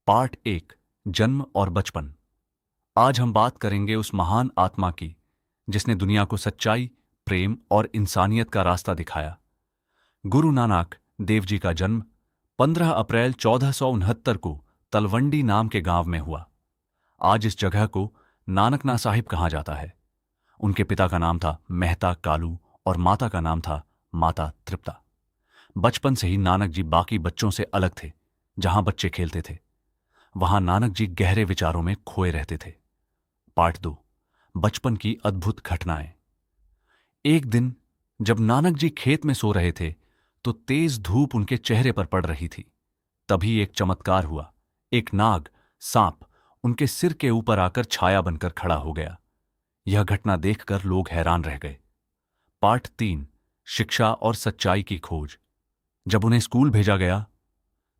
Part एक, जन्म और बचपन। आज हम बात करेंगे उस महान आत्मा की जिसने दुनिया को सच्चाई, प्रेम और इंसानियत का रास्ता दिखाया। गुरु नानक देव जी का जन्म 15 अप्रैल 1469 को तलवंडी नाम के गांव में हुआ। आज इस जगह को नानकना साहिब कहा जाता है। उनके पिता का नाम था मेहता कालू और माता का नाम था माता तृप्ता। बचपन से ही नानक जी बाकी बच्चों से अलग थे। जहां बच्चे खेलते थे वहां नानक जी गहरे विचारों में खोए रहते थे। पार्ट 2, बचपन की अद्भुत घटनाएं। एक दिन जब नानक जी खेत में सो रहे थे तो तेज धूप उनके चेहरे पर पड़ रही थी। तभी एक चमत्कार हुआ। एक नाग, सांप, उनके सिर के ऊपर आकर छाया बनकर खड़ा हो गया। यह घटना देखकर लोग हैरान रह गए। पार्ट 3, शिक्षा और सच्चाई की खोज। जब उन्हें स्कूल भेजा गया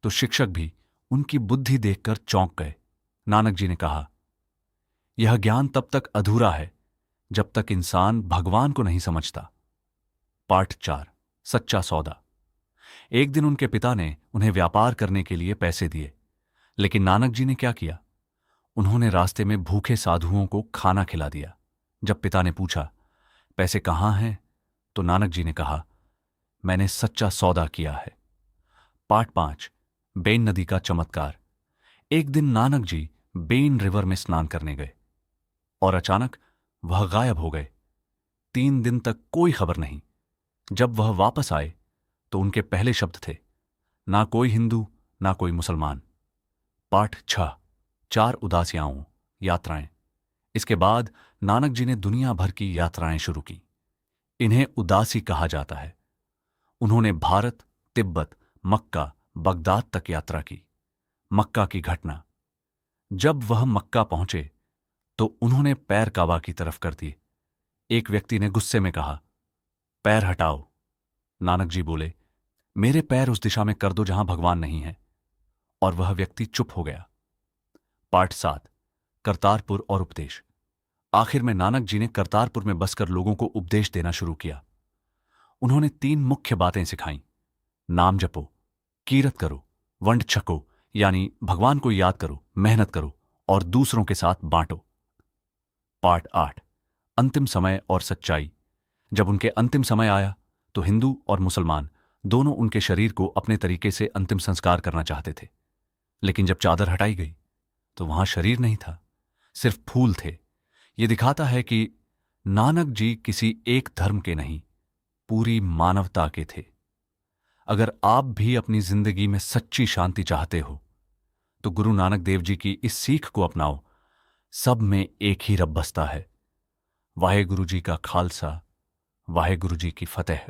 तो शिक्षक भी उनकी बुद्धि देखकर चौंक गए। नानक जी ने कहा, यह ज्ञान तब तक अधूरा है जब तक इंसान भगवान को नहीं समझता। पार्ट 4, सच्चा सौदा। एक दिन उनके पिता ने उन्हें व्यापार करने के लिए पैसे दिए, लेकिन नानक जी ने क्या किया? उन्होंने रास्ते में भूखे साधुओं को खाना खिला दिया। जब पिता ने पूछा, पैसे कहां हैं, तो नानक जी ने कहा, मैंने सच्चा सौदा किया है। पार्ट 5, बेन नदी का चमत्कार। एक दिन नानक जी बेन रिवर में स्नान करने गए और अचानक वह गायब हो गए। 3 दिन तक कोई खबर नहीं। जब वह वापस आए तो उनके पहले शब्द थे, ना कोई हिंदू ना कोई मुसलमान। पार्ट 6, 4 उदासियाओं यात्राएं। इसके बाद नानक जी ने दुनिया भर की यात्राएं शुरू की। इन्हें उदासी कहा जाता है। उन्होंने भारत, तिब्बत, मक्का, बगदाद तक यात्रा की। मक्का की घटना। जब वह मक्का पहुंचे तो उन्होंने पैर काबा की तरफ कर दिए। एक व्यक्ति ने गुस्से में कहा, पैर हटाओ। नानक जी बोले, मेरे पैर उस दिशा में कर दो जहां भगवान नहीं है, और वह व्यक्ति चुप हो गया। पार्ट 7, करतारपुर और उपदेश। आखिर में नानक जी ने करतारपुर में बसकर लोगों को उपदेश देना शुरू किया। उन्होंने 3 मुख्य बातें सिखाईं। नाम जपो, कीरत करो, वंड छको, यानी भगवान को याद करो, मेहनत करो और दूसरों के साथ बांटो। पार्ट 8, अंतिम समय और सच्चाई। जब उनके अंतिम समय आया तो हिंदू और मुसलमान दोनों उनके शरीर को अपने तरीके से अंतिम संस्कार करना चाहते थे। लेकिन जब चादर हटाई गई तो वहां शरीर नहीं था, सिर्फ फूल थे। यह दिखाता है कि नानक जी किसी एक धर्म के नहीं, पूरी मानवता के थे। अगर आप भी अपनी जिंदगी में सच्ची शांति चाहते हो तो गुरु नानक देव जी की इस सीख को अपनाओ। सब में एक ही रब बसता है। वाहे गुरु जी का खालसा, वाहे गुरु जी की फतेह।